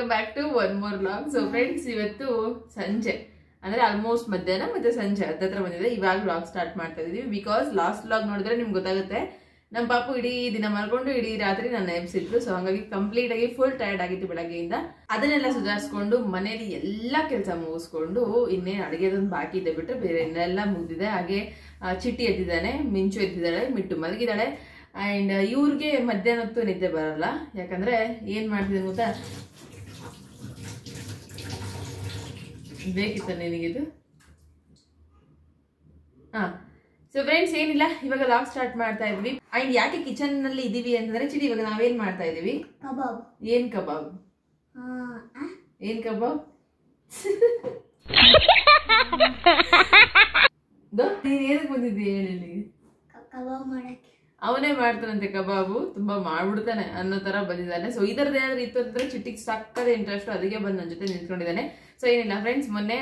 Welcome back to one more vlog. So friends, ಇವತ್ತು ಸಂಜೆ ಅಂದ್ರೆ ಆಲ್ಮೋಸ್ಟ್ ಮಧ್ಯಾಹ್ನ ಮತ್ತೆ ಸಂಜೆ ಹತ್ತತ್ರ ಬಂದಿದೆ. ಇವಾಗ ವ್ಲಾಗ್ ಸ್ಟಾರ್ಟ್ ಮಾಡ್ತಾ ಇದೀವಿ. ಬಿಕಾಸ್ ಲಾಸ್ಟ್ ವ್ಲಾಗ್ ನೋಡಿದ್ರೆ ನಿಮ್ಗೆ ಗೊತ್ತಾಗುತ್ತೆ, ನಮ್ಮ ಪಾಪು ಇಡೀ ದಿನ ಮಲ್ಕೊಂಡು ಇಡೀ ರಾತ್ರಿ ನನ್ನ ಎಬ್ಸಿದ್ರು. ಸೊ ಹಂಗಾಗಿ ಕಂಪ್ಲೀಟ್ ಆಗಿ ಫುಲ್ ಟೈರ್ಡ್ ಆಗಿತ್ತು ಬೆಳಗ್ಗೆಯಿಂದ. ಅದನ್ನೆಲ್ಲ ಸುಧಾರಿಸ್ಕೊಂಡು ಮನೇಲಿ ಎಲ್ಲಾ ಕೆಲಸ ಮುಗಿಸ್ಕೊಂಡು ಇನ್ನೇನು ಅಡುಗೆದೊಂದು ಬಾಕಿ ಇದೆ ಬಿಟ್ಟರೆ ಬೇರೆ ಇನ್ನೆಲ್ಲ ಮುಗಿದಿದೆ. ಹಾಗೆ ಚಿಟ್ಟಿ ಎದ್ದಿದ್ದಾನೆ, ಮಿಂಚು ಎದ್ದಿದ್ದಾಳೆ, ಮಿಟ್ಟು ಮಲಗಿದ್ದಾಳೆ. ಅಂಡ್ ಇವ್ರಿಗೆ ಮಧ್ಯಾಹ್ನ ಹೊತ್ತು ನಿದ್ದೆ ಬರಲ್ಲ. ಯಾಕಂದ್ರೆ ಏನ್ ಮಾಡ್ತಿದ್ದೀನಿ ಗೊತ್ತಾ, ಬೇಕಿತ್ತ ನಿನಗಿದು? ಸೊ ಫ್ರೆಂಡ್ಸ್, ಏನಿಲ್ಲ, ಇವಾಗ ಲಾಗ್ ಸ್ಟಾರ್ಟ್ ಮಾಡ್ತಾ ಇದ್ವಿ. ಅಂಡ್ ಯಾಕೆ ಕಿಚನ್ ನಲ್ಲಿ ಇದೀವಿ ಅಂತಂದ್ರೆ, ಚಿಡಿ ಇವಾಗ ನಾವೇನ್ ಮಾಡ್ತಾ ಇದೀವಿ? ಕಬಾಬ್. ಏನ್ ಕಬಾಬ್? ಏನ್ ಕಬಾಬ್? ನೀನ್ ಏನಕ್ಕೆ ಬಂದಿದ್ದೀಯ ಹೇಳಿ? ಕಬಾಬ್ ಮಾಡಕ್ಕೆ. ಅವನೇ ಮಾಡ್ತಾನಂತೆ ಕಬಾಬು, ತುಂಬಾ ಮಾಡ್ಬಿಡ್ತಾನೆ ಅನ್ನೋ ತರ ಬಂದಿದ್ದಾನೆ. ಸೊ ಈ ತರದ್ದು ಏನಾದ್ರು ಇತ್ತು ಅಂತಂದ್ರೆ ಚಿಟ್ಟಿಗೆ ಸಕ್ಕದ ಇಂಟ್ರೆಸ್ಟ್, ಅದಕ್ಕೆ ಬಂದು ನನ್ನ ಜೊತೆ ನಿಂತ್ಕೊಂಡಿದ್ದಾನೆ. ಸೊ ಏನಿಲ್ಲ ಫ್ರೆಂಡ್ಸ್, ಮೊನ್ನೆ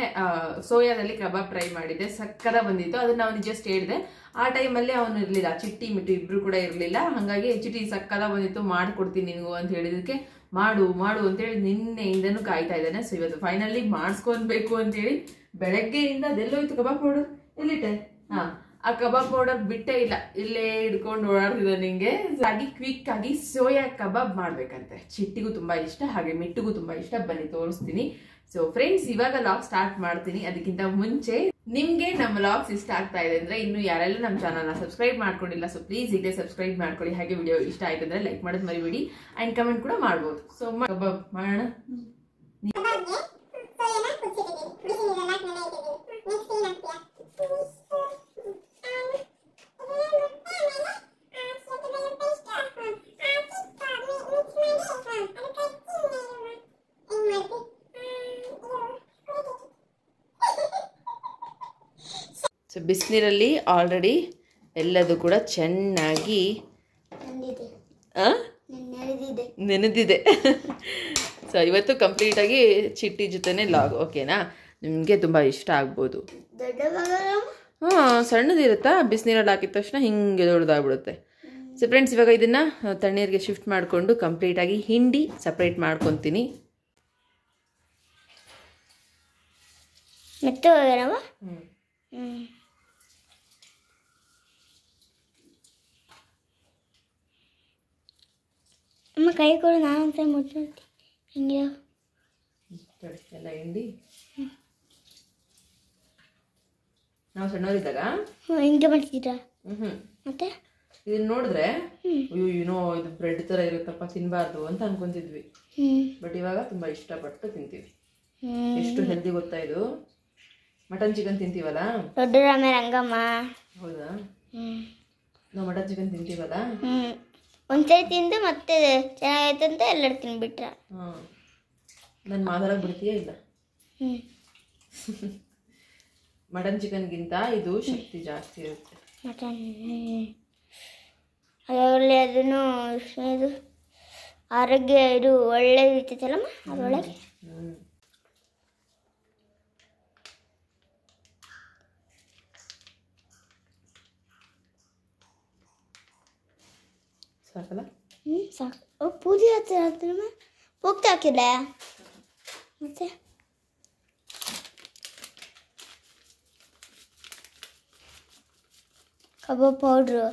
ಸೋಯಾದಲ್ಲಿ ಕಬಾಬ್ ಟ್ರೈ ಮಾಡಿದ್ದೆ, ಸಕ್ಕದ ಬಂದಿತ್ತು. ಅದನ್ನ ಅವನು ಜಸ್ಟ್ ಹೇಳಿದೆ. ಆ ಟೈಮಲ್ಲಿ ಅವನು ಇರ್ಲಿಲ್ಲ, ಚಿಟ್ಟಿ ಮಿಟ್ಟು ಇಬ್ರು ಕೂಡ ಇರ್ಲಿಲ್ಲ. ಹಾಗಾಗಿ ಚಿಟ್ಟಿ ಸಕ್ಕದ ಬಂದಿತ್ತು, ಮಾಡ್ಕೊಡ್ತೀನಿ ನಿನಗೂ ಅಂತ ಹೇಳಿದಕ್ಕೆ ಮಾಡು ಮಾಡು ಅಂತೇಳಿ ನಿನ್ನೆಯಿಂದನೂ ಕಾಯ್ತಾ ಇದ್ದಾನೆ. ಸೊ ಇವತ್ತು ಫೈನಲಿ ಮಾಡಿಸ್ಕೊಬೇಕು ಅಂತೇಳಿ ಬೆಳಗ್ಗೆಯಿಂದ ಅದೆಲ್ಲೋಯ್ತು ಕಬಾಬ್ ಪೌಡರ್, ಎಲ್ಲಿಟ್ಟೆ? ಆ ಕಬಾಬ್ ಪೌಡರ್ ಬಿಟ್ಟೇ ಇಲ್ಲ, ಇಲ್ಲೇ ಹಿಡ್ಕೊಂಡು ಓಡಾಡ್ತಿದ್ದ ನಿಂಗೆ. ಹಾಗೆ ಕ್ವಿಕ್ ಆಗಿ ಸೋಯಾ ಕಬಾಬ್ ಮಾಡ್ಬೇಕಂತೆ. ಚಿಟ್ಟಿಗೂ ತುಂಬಾ ಇಷ್ಟ, ಹಾಗೆ ಮಿಟ್ಟಿಗೂ ತುಂಬಾ ಇಷ್ಟ. ಬನ್ನಿ ತೋರಿಸ್ತೀನಿ. ಸೊ ಫ್ರೆಂಡ್ಸ್, ಇವಾಗ ಲಾಗ್ ಸ್ಟಾರ್ಟ್ ಮಾಡ್ತೀನಿ. ಅದಕ್ಕಿಂತ ಮುಂಚೆ ನಿಮ್ಗೆ ನಮ್ಮ ಲಾಗ್ಸ್ ಇಷ್ಟ ಆಗ್ತಾ ಇದೆ ಅಂದ್ರೆ, ಇನ್ನು ಯಾರೆಲ್ಲ ನಮ್ಮ ಚಾನಲ್ ನ ಸಬ್ಸ್ಕ್ರೈಬ್ ಮಾಡ್ಕೊಂಡಿಲ್ಲ, ಸೊ ಪ್ಲೀಸ್ ಈಗಲೇ ಸಬ್ಸ್ಕ್ರೈಬ್ ಮಾಡ್ಕೊಳ್ಳಿ. ಹಾಗೆ ವಿಡಿಯೋ ಇಷ್ಟ ಆಯ್ತು ಅಂದ್ರೆ ಲೈಕ್ ಮಾಡೋದು ಮರಿಬೇಡಿ, ಅಂಡ್ ಕಮೆಂಟ್ ಕೂಡ ಮಾಡ್ಬೋದು. ಸೊ ಕಬಾಬ್ ಮಾಡೋಣ. ಸೊ ಬಿಸಿನೀರಲ್ಲಿ ಆಲ್ರೆಡಿ ಎಲ್ಲದು ಕೂಡ ಚೆನ್ನಾಗಿ ನೆನೆದಿದೆ. ಸೊ ಇವತ್ತು ಕಂಪ್ಲೀಟಾಗಿ ಚಿಟ್ಟಿ ಜೊತೆನೆ ಲಾಗ್, ಓಕೆನಾ? ನಿಮಗೆ ತುಂಬ ಇಷ್ಟ ಆಗ್ಬೋದು. ಸಣ್ಣದಿರುತ್ತಾ, ಬಿಸಿನೀರಲ್ಲಿ ಹಾಕಿದ ತಕ್ಷಣ ಹಿಂಗೆ ದೊಡ್ಡದಾಗ್ಬಿಡುತ್ತೆ. ಸೊ ಫ್ರೆಂಡ್ಸ್, ಇವಾಗ ಇದನ್ನು ತಣ್ಣೀರಿಗೆ ಶಿಫ್ಟ್ ಮಾಡಿಕೊಂಡು ಕಂಪ್ಲೀಟಾಗಿ ಹಿಂಡಿ ಸಪ್ರೇಟ್ ಮಾಡ್ಕೊತೀನಿ. ಅಮ್ಮ ಕೈ ಕೊಡು, ನಾನು ಮುಟ್ಟಿ ಹಿಂಗೆ ಎಲ್ಲ ಹಿಂಡಿ. ನಾವು ಸಣ್ಣವರಿದ್ದಾಗ ಹಿಂಗೆ ಮಾಡ್ತಿದ್ರಾ? ಮತ್ತೆ ಇದನ್ನ ನೋಡಿದ್ರೆ ಅಯ್ಯೋ ಏನೋ ಇದು ಬ್ರೆಡ್ ತರ ಇರುತ್ತಪ್ಪ, ತಿನ್ಬಾರ್ದು ಅಂತ ಅನ್ಕೊಂತಿದ್ವಿ. ಬಟ್ ಇವಾಗ ತುಂಬಾ ಇಷ್ಟಪಟ್ಟು ತಿಂತೀವಿ. ಎಷ್ಟು ಹೆಲ್ದಿ ಗೊತ್ತಾ ಇದು? ಮಟನ್ ಚಿಕನ್ ತಿಂತೀವಲ್ಲ, ದೊಡ್ಡ ರಾಮ ರಂಗಮ್ಮ. ಹೌದಾ? ನಾವು ಮಟನ್ ಚಿಕನ್ ತಿಂತೀವಲ್ಲ, ಒಂದ್ಸರಿ ತಿಂದು ಮತ್ತೆ ಚೆನ್ನಾಗೈತೆ ಅಂತ ಎಲ್ಲರೂ ತಿನ್ಬಿಟ್ರ. ನನ್ನ ಮಾತಾಡಕ್ ಬಿಡ್ತೀಯಾ? ಇಲ್ಲ, ಮಟನ್ ಚಿಕನ್ಗಿಂತ ಇದು ಶಕ್ತಿ ಜಾಸ್ತಿ ಇರುತ್ತೆ. ಮಟನ್ ಅದರಲ್ಲಿ ಅದನ್ನು ಇದು ಆರೋಗ್ಯ ಇದು ಒಳ್ಳೇದಿರ್ತೈತಲ್ಲಮ್ಮ ಅದರೊಳಗೆ. ಸಾಕಲ್ಲ? ಸಾಕು. ಪೂಜೆ ಹಾಕ್ತೀರಮ್ಮ, ಹೋಗ್ತಾ ಹಾಕಿಲ್ಲ ಮತ್ತೆ ಕಬಾಬ್ ಪೌಡ್ರು.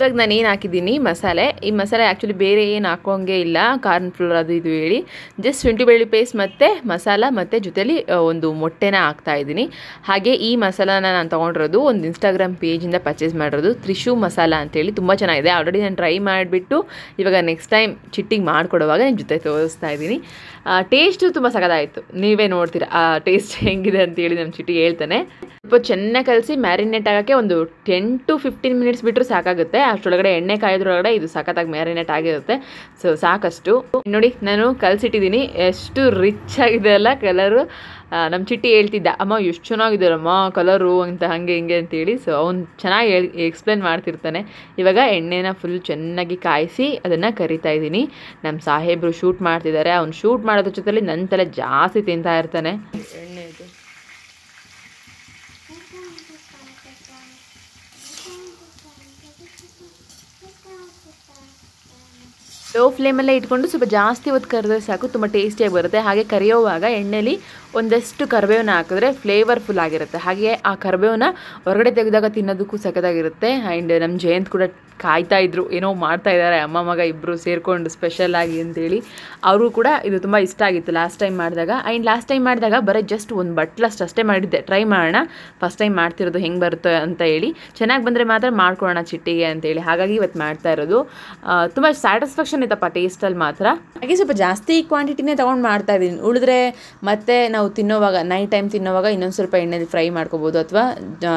ಇವಾಗ ನಾನು ಏನು ಹಾಕಿದ್ದೀನಿ ಮಸಾಲೆ, ಈ ಮಸಾಲೆ ಆ್ಯಕ್ಚುಲಿ ಬೇರೆ ಏನು ಹಾಕೋಂಗೆ ಇಲ್ಲ, ಕಾರ್ನ್ ಫ್ಲೋರ್ ಅದು ಇದು ಹೇಳಿ ಜಸ್ಟ್ ಶುಂಠಿ ಬೆಳ್ಳುಳ್ಳಿ ಪೇಸ್ಟ್ ಮತ್ತು ಮಸಾಲ ಮತ್ತು ಜೊತೆಲಿ ಒಂದು ಮೊಟ್ಟೆನ ಹಾಕ್ತಾಯಿದ್ದೀನಿ. ಹಾಗೆ ಈ ಮಸಾಲಾನ ನಾನು ತೊಗೊಂಡಿರೋದು ಒಂದು ಇನ್ಸ್ಟಾಗ್ರಾಮ್ ಪೇಜಿಂದ ಪರ್ಚೇಸ್ ಮಾಡಿರೋದು, ತ್ರಿಶು ಮಸಾಲ ಅಂತೇಳಿ. ತುಂಬ ಚೆನ್ನಾಗಿದೆ. ಆಲ್ರೆಡಿ ನಾನು ಟ್ರೈ ಮಾಡಿಬಿಟ್ಟು ಇವಾಗ ನೆಕ್ಸ್ಟ್ ಟೈಮ್ ಚಿಟ್ಟಿಗೆ ಮಾಡಿಕೊಡುವಾಗ ನಿಮ್ಮ ಜೊತೆ ತೋರಿಸ್ತಾ ಇದ್ದೀನಿ. ಟೇಸ್ಟು ತುಂಬ ಸಖತ್ತಾಯಿತು, ನೀವೇ ನೋಡ್ತೀರಾ ಆ ಟೇಸ್ಟ್ ಹೆಂಗಿದೆ ಅಂತೇಳಿ ನಮ್ಮ ಚಿಟ್ಟಿಗೆ ಹೇಳ್ತಾನೆ. ಸ್ವಲ್ಪ ಚೆನ್ನಾಗಿ ಕಲಸಿ ಮ್ಯಾರಿನೇಟ್ ಆಗೋಕ್ಕೆ ಒಂದು 10 to 15 ಮಿನಿಟ್ಸ್ ಬಿಟ್ಟರು ಸಾಕಾಗುತ್ತೆ. ಅಷ್ಟರೊಳಗಡೆ ಎಣ್ಣೆ ಕಾಯೋದ್ರೊಳಗಡೆ ಇದು ಸಖತ್ತಾಗಿ ಮ್ಯಾರಿನೇಟ್ ಆಗಿರುತ್ತೆ. ಸೊ ಸಾಕಷ್ಟು ನೋಡಿ, ನಾನು ಕಲಸಿಟ್ಟಿದ್ದೀನಿ. ಎಷ್ಟು ರಿಚ್ ಆಗಿದೆ ಅಲ್ಲ ಕಲರು. ನಮ್ಮ ಚಿಟ್ಟಿ ಹೇಳ್ತಿದ್ದ, ಅಮ್ಮ ಎಷ್ಟು ಚೆನ್ನಾಗಿದ್ದಾರಮ್ಮ ಕಲರು ಅಂತ, ಹಾಗೆ ಹಿಂಗೆ ಅಂತೇಳಿ. ಸೊ ಅವ್ನು ಚೆನ್ನಾಗಿ ಎಕ್ಸ್ಪ್ಲೇನ್ ಮಾಡ್ತಿರ್ತಾನೆ. ಇವಾಗ ಎಣ್ಣೆನ ಫುಲ್ ಚೆನ್ನಾಗಿ ಕಾಯಿಸಿ ಅದನ್ನು ಕರಿತಾ ಇದ್ದೀನಿ. ನಮ್ಮ ಸಾಹೇಬರು ಶೂಟ್ ಮಾಡ್ತಿದ್ದಾರೆ. ಅವ್ನು ಶೂಟ್ ಮಾಡೋದ್ರ ಜೊತೆಲಿ ನನ್ನ ತಲೆ ಜಾಸ್ತಿ ತಿಂತಾ ಇರ್ತಾನೆ. ಎಣ್ಣೆ ಇದು ಲೋ ಫ್ಲೇಮಲ್ಲೇ ಇಟ್ಕೊಂಡು ಸ್ವಲ್ಪ ಜಾಸ್ತಿ ಹೊತ್ತು ಕರೆದ್ರೆ ಸಾಕು, ತುಂಬ ಟೇಸ್ಟಿಯಾಗಿ ಬರುತ್ತೆ. ಹಾಗೆ ಕರಿಯೋವಾಗ ಎಣ್ಣೆಲಿ ಒಂದಷ್ಟು ಕರಿಬೇವನ್ನ ಹಾಕಿದ್ರೆ ಫ್ಲೇವರ್ಫುಲ್ ಆಗಿರುತ್ತೆ. ಹಾಗೆ ಆ ಕರಿಬೇವನ್ನ ಹೊರಗಡೆ ತೆಗೆದಾಗ ತಿನ್ನೋದಕ್ಕೂ ಸಖತ್ತಾಗಿರುತ್ತೆ. ಆ್ಯಂಡ್ ನಮ್ಮ ಜಯಂತ್ ಕೂಡ ಕಾಯ್ತಾ ಇದ್ರು, ಏನೋ ಮಾಡ್ತಾ ಇದ್ದಾರೆ ಅಮ್ಮ ಮಗ ಇಬ್ಬರು ಸೇರಿಕೊಂಡು ಸ್ಪೆಷಲ್ ಆಗಿ ಅಂತೇಳಿ. ಅವರು ಕೂಡ ಇದು ತುಂಬ ಇಷ್ಟ ಆಗಿತ್ತು ಲಾಸ್ಟ್ ಟೈಮ್ ಮಾಡಿದಾಗ. ಆ್ಯಂಡ್ ಲಾಸ್ಟ್ ಟೈಮ್ ಮಾಡಿದಾಗ ಬರೀ ಜಸ್ಟ್ ಒಂದು ಬಟ್ಲಷ್ಟು ಅಷ್ಟೇ ಮಾಡಿದ್ದೆ, ಟ್ರೈ ಮಾಡೋಣ ಫಸ್ಟ್ ಟೈಮ್ ಮಾಡ್ತಿರೋದು ಹೆಂಗೆ ಬರುತ್ತೆ ಅಂತ ಹೇಳಿ. ಚೆನ್ನಾಗಿ ಬಂದರೆ ಮಾತ್ರ ಮಾಡ್ಕೊಳ್ಳೋಣ ಚಿಟ್ಟಿಗೆ ಅಂತೇಳಿ. ಹಾಗಾಗಿ ಇವತ್ತು ಮಾಡ್ತಾ ಇರೋದು. ತುಂಬ ಸ್ಯಾಟಿಸ್ಫ್ಯಾಕ್ಷನ್ ಇತ್ತಪ್ಪ ಟೇಸ್ಟಲ್ಲಿ ಮಾತ್ರ. ಹಾಗೆ ಸ್ವಲ್ಪ ಜಾಸ್ತಿ ಕ್ವಾಂಟಿಟಿನೇ ತೊಗೊಂಡು ಮಾಡ್ತಾ ಇದ್ದೀನಿ. ಉಳಿದ್ರೆ ಮತ್ತೆ ನಾವು ತಿನ್ನೋವಾಗ ನೈಟ್ ಟೈಮ್ ತಿನ್ನೋವಾಗ ಇನ್ನೊಂದು ಸ್ವಲ್ಪ ಎಣ್ಣೆಲಿ ಫ್ರೈ ಮಾಡ್ಕೋಬೋದು, ಅಥವಾ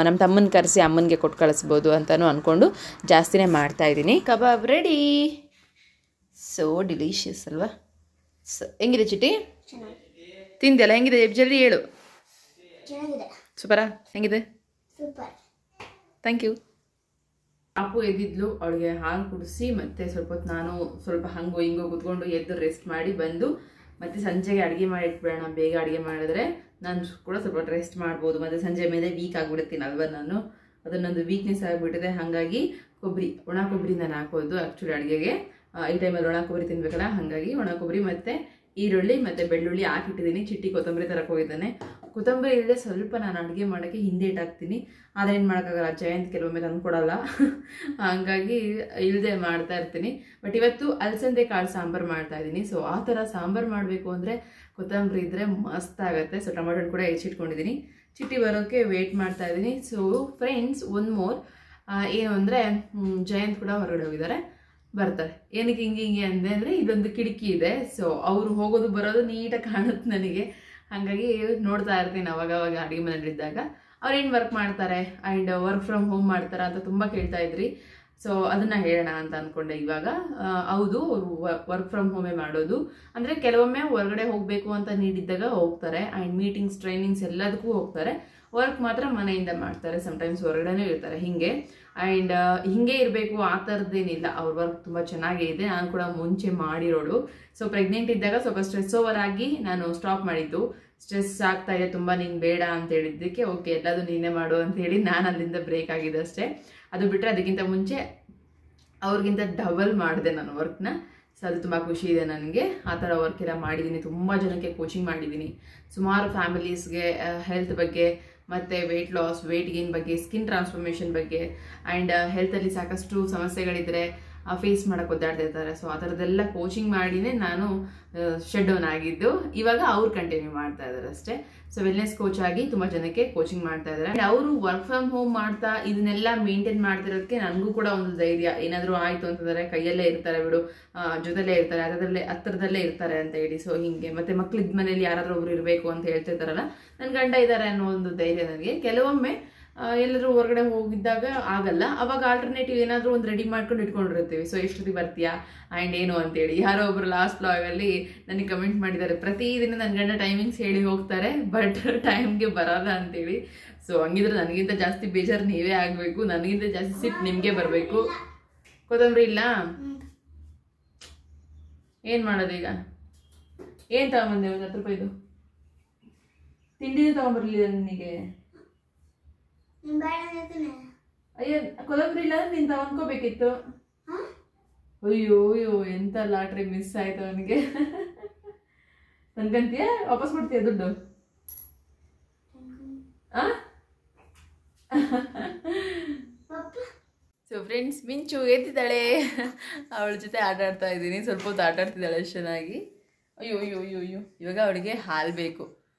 ನಮ್ಮ ತಮ್ಮನ ಕರೆಸಿ ಅಮ್ಮನಿಗೆ ಕೊಟ್ಟು ಕಳಿಸ್ಬೋದು ಅಂತಲೂ ಅಂದ್ಕೊಂಡು ಜಾಸ್ತಿನೇ ಮಾಡ್ತಾ ಇದ್ದೀನಿ. Kebab ready. ಸೋ ಡಿಲಿಷಿಯಸ್ ಅಲ್ವಾ? ಹೆಂಗಿದೆ ಚಿಟ್ಟಿ? ತಿಂದಿಯಲ್ಲ? ಹೆಂಗಿದೆ ಜಲ್ದಿ ಹೇಳು. ಸೂಪರಾ? ಹೆಂಗಿದೆ? Thank you. ಪಾಪು ಎದ್ದಿದ್ಲು, ಅವಳಿಗೆ ಹಾಲು ಕುಡಿಸಿ ಮತ್ತೆ ಸ್ವಲ್ಪ ಹೊತ್ತು ನಾನು ಸ್ವಲ್ಪ ಹಂಗೋ ಹಿಂಗೋ ಕುತ್ಕೊಂಡು ಎದ್ದು ರೆಸ್ಟ್ ಮಾಡಿ ಬಂದು ಮತ್ತೆ ಸಂಜೆಗೆ ಅಡುಗೆ ಮಾಡಿ ಇಟ್ಬಿಡೋಣ. ಬೇಗ ಅಡುಗೆ ಮಾಡಿದ್ರೆ ನಾನು ಕೂಡ ಸ್ವಲ್ಪ ರೆಸ್ಟ್ ಮಾಡ್ಬೋದು. ಮತ್ತು ಸಂಜೆ ಮೇಲೆ ವೀಕ್ ಆಗಿಬಿಡ್ತೀನಿ ಅಲ್ವಾ ನಾನು, ಅದನ್ನೊಂದು ವೀಕ್ನೆಸ್ ಆಗಿಬಿಟ್ಟಿದೆ. ಹಾಗಾಗಿ ಒಣ ಕೊಬ್ಬರಿ ನಾನು ಹಾಕೋದು ಆ್ಯಕ್ಚುಲಿ ಅಡುಗೆಗೆ. ಈ ಟೈಮಲ್ಲಿ ಒಣ ಕೊಬ್ಬರಿ ತಿನ್ಬೇಕಲ್ಲ, ಹಾಗಾಗಿ ಒಣ ಕೊಬ್ಬರಿ ಮತ್ತು ಈರುಳ್ಳಿ ಮತ್ತು ಬೆಳ್ಳುಳ್ಳಿ ಹಾಕಿಟ್ಟಿದ್ದೀನಿ. ಚಿಟ್ಟಿ ಕೊತ್ತಂಬರಿ ತರಕ್ಕೆ ಹೋಗಿದ್ದಾನೆ. ಕೊತ್ತಂಬರಿ ಇಲ್ಲದೆ ಸ್ವಲ್ಪ ನಾನು ಅಡುಗೆ ಮಾಡೋಕ್ಕೆ ಹಿಂದೆ ಇಟ್ಟಾಕ್ತೀನಿ. ಆದರೆ ಏನು ಮಾಡೋಕ್ಕಾಗಲ್ಲ, ಜಯಂತ್ ಕೆಲವೊಮ್ಮೆ ತಂದುಕೊಡಲ್ಲ, ಹಾಗಾಗಿ ಇಲ್ಲದೆ ಮಾಡ್ತಾ ಇರ್ತೀನಿ. ಬಟ್ ಇವತ್ತು ಅಲಸಂದೆ ಕಾಳು ಸಾಂಬಾರು ಮಾಡ್ತಾ ಇದ್ದೀನಿ. ಸೊ ಆ ಥರ ಸಾಂಬಾರು ಮಾಡಬೇಕು ಅಂದರೆ ಕೊತ್ತಂಬರಿ ಇದ್ದರೆ ಮಸ್ತ್ ಆಗುತ್ತೆ. ಸೊ ಟೊಮೆಟೊ ಕೂಡ ಹೆಚ್ಚಿಟ್ಕೊಂಡಿದ್ದೀನಿ. ಚಿಟ್ಟಿ ಬರೋಕ್ಕೆ ವೆಯ್ಟ್ ಮಾಡ್ತಾ ಇದ್ದೀನಿ. ಸೊ ಫ್ರೆಂಡ್ಸ್, ಒನ್ ಮೋರ್ ಏನು ಅಂದರೆ ಜಯಂತ್ ಕೂಡ ಹೊರಗಡೆ ಹೋಗಿದ್ದಾರೆ, ಬರ್ತಾರೆ. ಏನಕ್ಕೆ ಹಿಂಗೆ ಅಂದೆ ಅಂದರೆ ಇದೊಂದು ಕಿಟಕಿ ಇದೆ. ಸೊ ಅವರು ಹೋಗೋದು ಬರೋದು ನೀಟಾಗಿ ಕಾಣುತ್ತೆ ನನಗೆ. ಹಾಗಾಗಿ ನೋಡ್ತಾ ಇರ್ತೀನಿ ಅವಾಗವಾಗ ಅಡುಗೆ ಮನೆಯಲ್ಲಿದ್ದಾಗ ಅವ್ರು ಏನು ವರ್ಕ್ ಮಾಡ್ತಾರೆ ಆ್ಯಂಡ್ ವರ್ಕ್ ಫ್ರಮ್ ಹೋಮ್ ಮಾಡ್ತಾರಾ ಅಂತ ತುಂಬ ಕೇಳ್ತಾ ಇದ್ರಿ. ಸೊ ಅದನ್ನು ಹೇಳೋಣ ಅಂತ ಅಂದ್ಕೊಂಡೆ ಇವಾಗ. ಹೌದು, ಅವರು ವರ್ಕ್ ಫ್ರಮ್ ಹೋಮೇ ಮಾಡೋದು. ಅಂದರೆ ಕೆಲವೊಮ್ಮೆ ಹೊರಗಡೆ ಹೋಗಬೇಕು ಅಂತ ನೀಡಿದ್ದಾಗ ಹೋಗ್ತಾರೆ, ಆ್ಯಂಡ್ ಮೀಟಿಂಗ್ಸ್ ಟ್ರೈನಿಂಗ್ಸ್ ಎಲ್ಲದಕ್ಕೂ ಹೋಗ್ತಾರೆ. ವರ್ಕ್ ಮಾತ್ರ ಮನೆಯಿಂದ ಮಾಡ್ತಾರೆ, ಸಮಟೈಮ್ಸ್ ಹೊರಗಡೆನೂ ಇರ್ತಾರೆ ಹಿಂಗೆ. ಆ್ಯಂಡ್ ಹಿಂಗೆ ಇರಬೇಕು ಆ ಥರದ್ದೇನಿಲ್ಲ, ಅವ್ರ ವರ್ಕ್ ತುಂಬ ಚೆನ್ನಾಗೇ ಇದೆ. ನಾನು ಕೂಡ ಮುಂಚೆ ಮಾಡಿರೋಳು. ಸೊ ಪ್ರೆಗ್ನೆಂಟ್ ಇದ್ದಾಗ ಸ್ವಲ್ಪ ಸ್ಟ್ರೆಸ್ ಓವರ್ ಆಗಿ ನಾನು ಸ್ಟಾಪ್ ಮಾಡಿದ್ದು. ಸ್ಟ್ರೆಸ್ ಆಗ್ತಾ ಇದೆ ತುಂಬ, ನೀನು ಬೇಡ ಅಂತ ಹೇಳಿದ್ದಕ್ಕೆ ಓಕೆ ಎಲ್ಲದು ನೀನೇ ಮಾಡು ಅಂತ ಹೇಳಿ ನಾನು ಅಲ್ಲಿಂದ ಬ್ರೇಕ್ ಆಗಿದೆ ಅಷ್ಟೇ. ಅದು ಬಿಟ್ಟರೆ ಅದಕ್ಕಿಂತ ಮುಂಚೆ ಅವ್ರಿಗಿಂತ ಡಬಲ್ ಮಾಡಿದೆ ನಾನು ವರ್ಕ್ನ. ಸೊ ಅದು ತುಂಬ ಖುಷಿ ಇದೆ ನನಗೆ. ಆ ಥರ ವರ್ಕ್ ಎಲ್ಲ ಮಾಡಿದ್ದೀನಿ. ತುಂಬ ಜನಕ್ಕೆ ಕೋಚಿಂಗ್ ಮಾಡಿದ್ದೀನಿ, ಸುಮಾರು ಫ್ಯಾಮಿಲೀಸ್ಗೆ ಹೆಲ್ತ್ ಬಗ್ಗೆ ಮತ್ತು ವೆಯ್ಟ್ ಲಾಸ್, ವೆಯ್ಟ್ ಗೇನ್ ಬಗ್ಗೆ, ಸ್ಕಿನ್ ಟ್ರಾನ್ಸ್ಫಾರ್ಮೇಷನ್ ಬಗ್ಗೆ, ಆ್ಯಂಡ್ ಹೆಲ್ತಲ್ಲಿ ಸಾಕಷ್ಟು ಸಮಸ್ಯೆಗಳಿದ್ದರೆ ಫೇಸ್ ಮಾಡೋಕ್ಕೆ ಒದ್ದಾಡ್ತಾ ಇರ್ತಾರೆ. ಸೊ ಆ ಥರದ್ದೆಲ್ಲ ಕೋಚಿಂಗ್ ಮಾಡಿನೇ ನಾನು ಶಟ್ ಡೌನ್ ಆಗಿದ್ದು. ಇವಾಗ ಅವ್ರು ಕಂಟಿನ್ಯೂ ಮಾಡ್ತಾ ಇದ್ದಾರೆ ಅಷ್ಟೇ. ಸೊ ವೆಲ್ನೆಸ್ ಕೋಚ್ ಆಗಿ ತುಂಬ ಜನಕ್ಕೆ ಕೋಚಿಂಗ್ ಮಾಡ್ತಾ ಇದ್ದಾರೆ. ಅವರು ವರ್ಕ್ ಫ್ರಮ್ ಹೋಮ್ ಮಾಡ್ತಾ ಇದನ್ನೆಲ್ಲ ಮೇಂಟೈನ್ ಮಾಡ್ತಿರೋದಕ್ಕೆ ನನಗೂ ಕೂಡ ಒಂದು ಧೈರ್ಯ. ಏನಾದರೂ ಆಯಿತು ಅಂತಂದರೆ ಕೈಯಲ್ಲೇ ಇರ್ತಾರೆ ಬಿಡು, ಜೊತೆಲೇ ಇರ್ತಾರೆ, ಹತ್ತಿರದಲ್ಲೇ ಇರ್ತಾರೆ ಅಂತ ಹೇಳಿ. ಸೊ ಹಿಂಗೆ ಮತ್ತೆ ಮಕ್ಳಿದ್ದ ಮನೇಲಿ ಯಾರಾದರೂ ಒಬ್ರು ಇರಬೇಕು ಅಂತ ಹೇಳ್ತಿರ್ತಾರಲ್ಲ, ನನ್ನ ಗಂಡ ಇದ್ದಾರೆ ಅನ್ನೋ ಒಂದು ಧೈರ್ಯ ನನಗೆ. ಕೆಲವೊಮ್ಮೆ ಎಲ್ಲರೂ ಹೊರಗಡೆ ಹೋಗಿದ್ದಾಗ ಆಗಲ್ಲ, ಅವಾಗ ಆಲ್ಟರ್ನೇಟಿವ್ ಏನಾದರೂ ಒಂದು ರೆಡಿ ಮಾಡ್ಕೊಂಡು ಇಟ್ಕೊಂಡಿರ್ತೀವಿ. ಸೊ ಎಷ್ಟೊತ್ತಿಗೆ ಬರ್ತೀಯಾ ಆ್ಯಂಡ್ ಏನು ಅಂತೇಳಿ. ಯಾರೋ ಒಬ್ರು ಲಾಸ್ಟ್ ಬ್ಲಾಗಲ್ಲಿ ನನಗೆ ಕಮೆಂಟ್ ಮಾಡಿದ್ದಾರೆ, ಪ್ರತಿದಿನ ನನ್ನ ಗಂಡ ಟೈಮಿಂಗ್ಸ್ ಹೇಳಿ ಹೋಗ್ತಾರೆ ಬಟ್ ಟೈಮ್ಗೆ ಬರಲ್ಲ ಅಂತೇಳಿ. ಸೊ ಹಂಗಿದ್ರೆ ನನಗಿಂತ ಜಾಸ್ತಿ ಬೇಜಾರು ನೀವೇ ಆಗಬೇಕು, ನನಗಿಂತ ಜಾಸ್ತಿ ಸಿಟ್ಟು ನಿಮಗೆ ಬರಬೇಕು. ಕೊತ್ತಂಬರಿ ಇಲ್ಲ, ಏನು ಮಾಡೋದೀಗ? ಏನು ತಗೊಂಬಂದೆ? 10 ರೂಪಾಯಿದು ತಿಂಡಿನೇ ತಗೊಂಬರ್ಲಿಲ್ಲ ನನಗೆ. ಅಯ್ಯೋ ಕೊತ್ತಂಬರಿ ಇಲ್ಲ ನೀನು ತಗೊಂಡ್ಕೋಬೇಕಿತ್ತು. ಅಯ್ಯೋ ಅಯ್ಯೋ ಎಂತ ಲಾಟ್ರಿ ಮಿಸ್ ಆಯ್ತು ಅವನಿಗೆ. ನನ್ಗಂತೀಯ ವಾಪಸ್ ಕೊಡ್ತೀಯ ದುಡ್ಡು? ಸೊ ಫ್ರೆಂಡ್ಸ್, ಮಿಂಚು ಎದ್ದಿದ್ದಾಳೆ, ಅವಳ ಜೊತೆ ಆಟ ಆಡ್ತಾ ಇದ್ದೀನಿ. ಸ್ವಲ್ಪ ಹೊತ್ತು ಆಟ ಆಡ್ತಿದ್ದಾಳೆ ಚೆನ್ನಾಗಿ. ಅಯ್ಯೋ ಅಯ್ಯೋ ಅಯ್ಯೋ ಅಯ್ಯೋ, ಇವಾಗ ಅವಳಿಗೆ ಹಾಲು ಬೇಕು.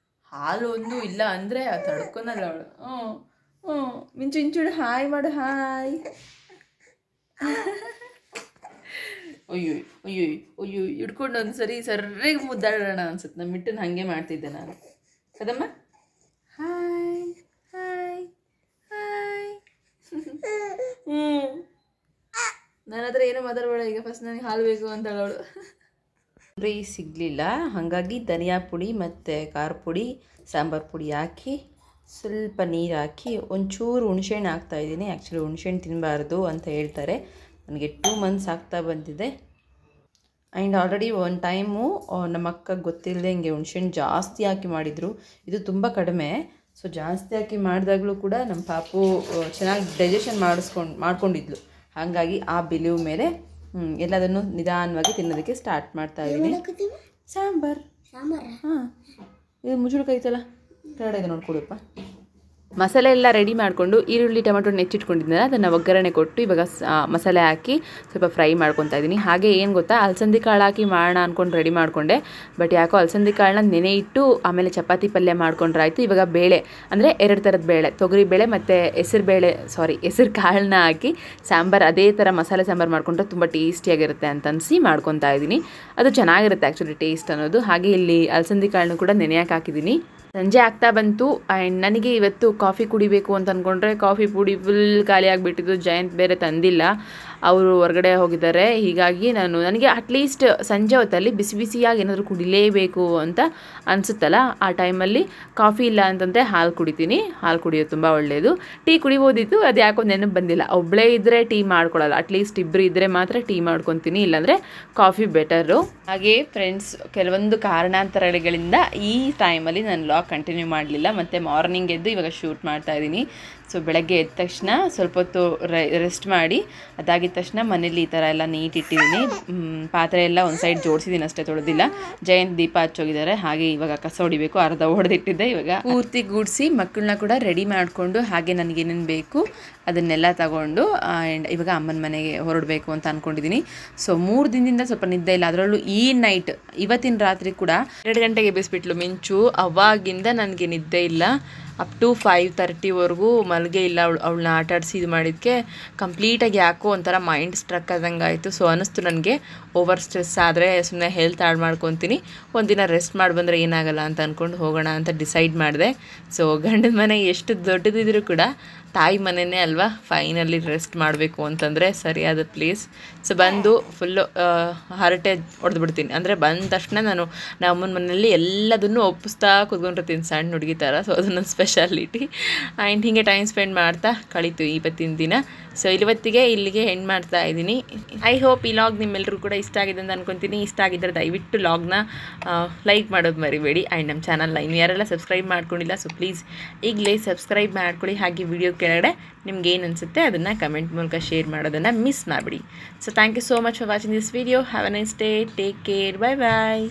ಹಾಲು ಒಂದು ಇಲ್ಲ ಅಂದರೆ ತಡ್ಕೊನಲ್ಲ ಅವಳು. ಮಿಂಚು ಇಂಚುಡು ಹಾಯ್ ಮಾಡು, ಹಾಯ್. ಅಯ್ಯೋ ಅಯ್ಯೋ ಅಯ್ಯೋ, ಹಿಡ್ಕೊಂಡು ಒಂದ್ಸರಿ ಸರ್ರಿಗೆ ಮುದ್ದಾಡೋಣ ಅನ್ಸುತ್ತೆ. ನಮ್ಮ ಮಿಟ್ಟನ್ನು ಹಾಗೆ ಮಾಡ್ತಿದ್ದೆ ನಾನು. ಕದಮ್ಮ ಹಾಯ್ ಹಾಯ್ ಹಾಯ್. ನನ್ನ ಹತ್ರ ಏನೂ ಮಾತಾಡಬೇಡ ಈಗ, ಫಸ್ಟ್ ನನಗೆ ಹಾಲು ಬೇಕು ಅಂತ ಹೇಳೋಳು. ಅಂದರೆ ಸಿಗಲಿಲ್ಲ, ಹಾಗಾಗಿ ಧನಿಯಾ ಪುಡಿ ಮತ್ತು ಖಾರ ಪುಡಿ, ಸಾಂಬಾರು ಪುಡಿ ಹಾಕಿ ಸ್ವಲ್ಪ ನೀರು ಹಾಕಿ ಒಂಚೂರು ಹುಣಸೆಹಣ್ಣು ಹಾಕ್ತಾಯಿದ್ದೀನಿ. ಆ್ಯಕ್ಚುಲಿ ಹುಣಸೆಹಣ್ಣು ತಿನ್ನಬಾರ್ದು ಅಂತ ಹೇಳ್ತಾರೆ. ನನಗೆ 2 months ಆಗ್ತಾ ಬಂದಿದೆ. ಆ್ಯಂಡ್ ಆಲ್ರೆಡಿ ಒಂದು ಟೈಮು ನಮ್ಮ ಅಕ್ಕ ಗೊತ್ತಿಲ್ಲದೆ ಹಿಂಗೆ ಹುಣಸೆಹಣ್ಣು ಜಾಸ್ತಿ ಹಾಕಿ ಮಾಡಿದರು. ಇದು ತುಂಬ ಕಡಿಮೆ. ಸೊ ಜಾಸ್ತಿ ಹಾಕಿ ಮಾಡಿದಾಗಲೂ ಕೂಡ ನಮ್ಮ ಪಾಪು ಚೆನ್ನಾಗಿ ಡೈಜೆಷನ್ ಮಾಡ್ಕೊಂಡಿದ್ಲು. ಹಾಗಾಗಿ ಆ ಬಿಲಿವ್ ಮೇಲೆ ಎಲ್ಲದನ್ನು ನಿಧಾನವಾಗಿ ತಿನ್ನೋದಕ್ಕೆ ಸ್ಟಾರ್ಟ್ ಮಾಡ್ತಾ ಇದ್ದೀನಿ. ಸಾಂಬಾರ್. ಹಾಂ, ಇದು ಮುಚ್ಚುಳ್ಕ ಐತಲ್ಲ ಕೆಳಗಡೆ ಇದೆ ನೋಡ್ಕೊಡಪ್ಪ. ಮಸಾಲೆ ಎಲ್ಲ ರೆಡಿ ಮಾಡಿಕೊಂಡು ಈರುಳ್ಳಿ ಟೊಮೆಟೊ ನೆಚ್ಚಿಟ್ಕೊಂಡಿದ್ದೆ, ಅದನ್ನು ಒಗ್ಗರಣೆ ಕೊಟ್ಟು ಇವಾಗ ಮಸಾಲೆ ಹಾಕಿ ಸ್ವಲ್ಪ ಫ್ರೈ ಮಾಡ್ಕೊತಾ ಇದ್ದೀನಿ. ಹಾಗೆ ಏನು ಗೊತ್ತಾ, ಅಲಸಂದಿ ಕಾಳು ಹಾಕಿ ಮಾಡೋಣ ಅಂದ್ಕೊಂಡು ರೆಡಿ ಮಾಡಿಕೊಂಡೆ. ಬಟ್ ಯಾಕೋ ಅಲಸಂದಿ ಕಾಳನ್ನ ನೆನೆ ಇಟ್ಟು ಆಮೇಲೆ ಚಪಾತಿ ಪಲ್ಯ ಮಾಡ್ಕೊಂಡ್ರೆ ಆಯಿತು. ಇವಾಗ ಬೇಳೆ ಅಂದರೆ 2 ಥರದ ಬೇಳೆ, ತೊಗರಿ ಬೇಳೆ ಮತ್ತು ಹೆಸರು ಕಾಳನ್ನ ಹಾಕಿ ಸಾಂಬಾರು ಅದೇ ಥರ ಮಸಾಲೆ ಸಾಂಬಾರು ಮಾಡಿಕೊಂಡ್ರೆ ತುಂಬ ಟೇಸ್ಟಿಯಾಗಿರುತ್ತೆ ಅಂತ ಅನಿಸಿ ಮಾಡ್ಕೊತಾ ಇದ್ದೀನಿ. ಅದು ಚೆನ್ನಾಗಿರುತ್ತೆ ಆ್ಯಕ್ಚುಲಿ ಟೇಸ್ಟ್ ಅನ್ನೋದು. ಹಾಗೆ ಇಲ್ಲಿ ಅಲಸಂದಿ ಕಾಳನ್ನು ಕೂಡ ನೆನೆಯಕ್ಕೆ ಹಾಕಿದ್ದೀನಿ. ಸಂಜೆ ಆಗ್ತಾ ಬಂತು ಆ್ಯಂಡ್ ನನಗೆ ಇವತ್ತು ಕಾಫಿ ಕುಡಿಬೇಕು ಅಂತ ಅಂದ್ಕೊಂಡ್ರೆ ಕಾಫಿ ಪುಡಿ ಫುಲ್ ಖಾಲಿ ಆಗಿಬಿಟ್ಟಿದ್ದು. ಜಯಂತ್ ಬೇರೆ ತಂದಿಲ್ಲ, ಅವರು ಹೊರಗಡೆ ಹೋಗಿದ್ದಾರೆ. ಹೀಗಾಗಿ ನನಗೆ ಅಟ್ಲೀಸ್ಟ್ ಸಂಜೆ ಹೊತ್ತಲ್ಲಿ ಬಿಸಿ ಬಿಸಿಯಾಗಿ ಏನಾದರೂ ಕುಡಿಲೇಬೇಕು ಅಂತ ಅನಿಸುತ್ತಲ್ಲ, ಆ ಟೈಮಲ್ಲಿ ಕಾಫಿ ಇಲ್ಲ ಅಂತಂದರೆ ಹಾಲು ಕುಡಿತೀನಿ. ಹಾಲು ಕುಡಿಯೋದು ತುಂಬ ಒಳ್ಳೆಯದು. ಟೀ ಕುಡಿಬೋದಿತ್ತು, ಅದು ಯಾಕೋ ನೆನಪು ಬಂದಿಲ್ಲ. ಒಬ್ಬಳೇ ಇದ್ದರೆ ಟೀ ಮಾಡ್ಕೊಳ್ಳಲ್ಲ, ಅಟ್ಲೀಸ್ಟ್ ಇಬ್ಬರು ಇದ್ದರೆ ಮಾತ್ರ ಟೀ ಮಾಡ್ಕೊತೀನಿ, ಇಲ್ಲಾಂದರೆ ಕಾಫಿ ಬೆಟರು. ಹಾಗೆ ಫ್ರೆಂಡ್ಸ್, ಕೆಲವೊಂದು ಕಾರಣಾಂತರಗಳಿಂದ ಈ ಟೈಮಲ್ಲಿ ನಾನು ಲಾಗ್ ಕಂಟಿನ್ಯೂ ಮಾಡಲಿಲ್ಲ. ಮತ್ತು ಮಾರ್ನಿಂಗ್ ಎದ್ದು ಇವಾಗ ಶೂಟ್ ಮಾಡ್ತಾ ಇದ್ದೀನಿ. ಸೊ ಬೆಳಗ್ಗೆ ಎದ್ದ ತಕ್ಷಣ ಸ್ವಲ್ಪ ಹೊತ್ತು ರೆಸ್ಟ್ ಮಾಡಿ ಅದಾಗಿದ್ದ ತಕ್ಷಣ ಮನೇಲಿ ಈ ಥರ ಎಲ್ಲ ನೀಟ್ ಇಟ್ಟಿದ್ದೀನಿ. ಪಾತ್ರೆ ಎಲ್ಲ ಒಂದು ಸೈಡ್ ಜೋಡಿಸಿದ್ದೀನಿ ಅಷ್ಟೇ, ತೊಳೆದಿಲ್ಲ. ಜಯಂತ್ ದೀಪ ಹಚ್ಚೋಗಿದ್ದಾರೆ. ಹಾಗೆ ಇವಾಗ ಕಸ ಹೊಡಿಬೇಕು, ಅರ್ಧ ಹೊಡೆದಿಟ್ಟಿದ್ದೆ. ಇವಾಗ ಪೂರ್ತಿ ಗೂಡಿಸಿ ಮಕ್ಕಳನ್ನ ಕೂಡ ರೆಡಿ ಮಾಡಿಕೊಂಡು ಹಾಗೆ ನನಗೇನೇನು ಬೇಕು ಅದನ್ನೆಲ್ಲ ತಗೊಂಡು ಆ್ಯಂಡ್ ಇವಾಗ ಅಮ್ಮನ ಮನೆಗೆ ಹೊರಡಬೇಕು ಅಂತ ಅಂದ್ಕೊಂಡಿದ್ದೀನಿ. ಸೊ 3 ದಿನದಿಂದ ಸ್ವಲ್ಪ ನಿದ್ದೆ ಇಲ್ಲ. ಅದರಲ್ಲೂ ಈ ನೈಟ್, ಇವತ್ತಿನ ರಾತ್ರಿ ಕೂಡ 2 ಗಂಟೆಗೆ ಎಬ್ಬಿಸ್ಬಿಟ್ಲು ಮಿಂಚು. ಅವಾಗಿಂದ ನನಗೆ ನಿದ್ದೆ ಇಲ್ಲ. ಅಪ್ ಟು 5:30ವರೆಗೂ ಮಲಗೆ ಇಲ್ಲ. ಅವಳನ್ನ ಆಟಾಡಿಸಿ ಇದು ಮಾಡಿದ್ದಕ್ಕೆ ಕಂಪ್ಲೀಟಾಗಿ ಯಾಕೋ ಒಂಥರ ಮೈಂಡ್ ಸ್ಟ್ರಕ್ ಆದಂಗೆ ಆಯಿತು. ಸೊ ಅನ್ನಿಸ್ತು ನನಗೆ ಓವರ್ ಸ್ಟ್ರೆಸ್ ಆದರೆ ಸುಮ್ಮನೆ ಹೆಲ್ತ್ ಹಾಳು ಮಾಡ್ಕೊತೀನಿ, ಒಂದಿನ ರೆಸ್ಟ್ ಮಾಡಿ ಬಂದರೆ ಏನಾಗಲ್ಲ ಅಂತ ಅಂದ್ಕೊಂಡು ಹೋಗೋಣ ಅಂತ ಡಿಸೈಡ್ ಮಾಡಿದೆ. ಸೊ ಗಂಡನ ಮನೆ ಎಷ್ಟು ದೊಡ್ಡದಿದ್ರೂ ಕೂಡ ತಾಯಿ ಮನೆಯೇ ಅಲ್ವಾ, ಫೈನಲಿ ರೆಸ್ಟ್ ಮಾಡಬೇಕು ಅಂತಂದರೆ ಸರಿಯಾದ ಪ್ಲೇಸ್. ಸೊ ಬಂದು ಫುಲ್ಲು ಹರಟೆ ಹೊಡೆದ್ಬಿಡ್ತೀನಿ. ಅಂದರೆ ಬಂದ ತಕ್ಷಣ ನಾನು ಅಮ್ಮನ ಮನೆಯಲ್ಲಿ ಎಲ್ಲದನ್ನು ಒಪ್ಪಿಸ್ತಾ ಕೂತ್ಕೊಂಡಿರ್ತೀನಿ, ಸಣ್ಣ ಹುಡುಗಿ ಥರ. ಸೊ ಅದು ನನ್ನ ಸ್ಪೆಷಾಲಿಟಿ. ಆ್ಯಂಡ್ ಹೀಗೆ ಟೈಮ್ ಸ್ಪೆಂಡ್ ಮಾಡ್ತಾ ಕಳೀತು ಇವತ್ತಿನ ದಿನ. ಸೊ ಇಲ್ಲಿಗೆ ಎಂಡ್ ಮಾಡ್ತಾ ಇದ್ದೀನಿ. ಐ ಹೋಪ್ ಈ ಲಾಗ್ ನಿಮ್ಮೆಲ್ಲರೂ ಕೂಡ ಇಷ್ಟ ಆಗಿದೆ ಅಂತ ಅನ್ಕೊತೀನಿ. ಇಷ್ಟ ಆಗಿದ್ದರೆ ದಯವಿಟ್ಟು ಲಾಗ್ನ ಲೈಕ್ ಮಾಡೋದು ಮರಿಬೇಡಿ. ಆ್ಯಂಡ್ ನಮ್ಮ ಚಾನಲ್ನ ಇನ್ನು ಯಾರೆಲ್ಲ ಸಬ್ಸ್ಕ್ರೈಬ್ ಮಾಡ್ಕೊಂಡಿಲ್ಲ, ಸೊ ಪ್ಲೀಸ್ ಈಗಲೇ ಸಬ್ಸ್ಕ್ರೈಬ್ ಮಾಡ್ಕೊಳ್ಳಿ. ಹಾಗೆ ವಿಡಿಯೋ ಕೆಳಗಡೆ ನಿಮ್ಗೆ ಏನು ಅನಿಸುತ್ತೆ ಅದನ್ನು ಕಮೆಂಟ್ ಮೂಲಕ ಶೇರ್ ಮಾಡೋದನ್ನು ಮಿಸ್ ಮಾಡಿಬಿಡಿ. So thank you so much for watching this video. Have a nice day. Take care. Bye bye.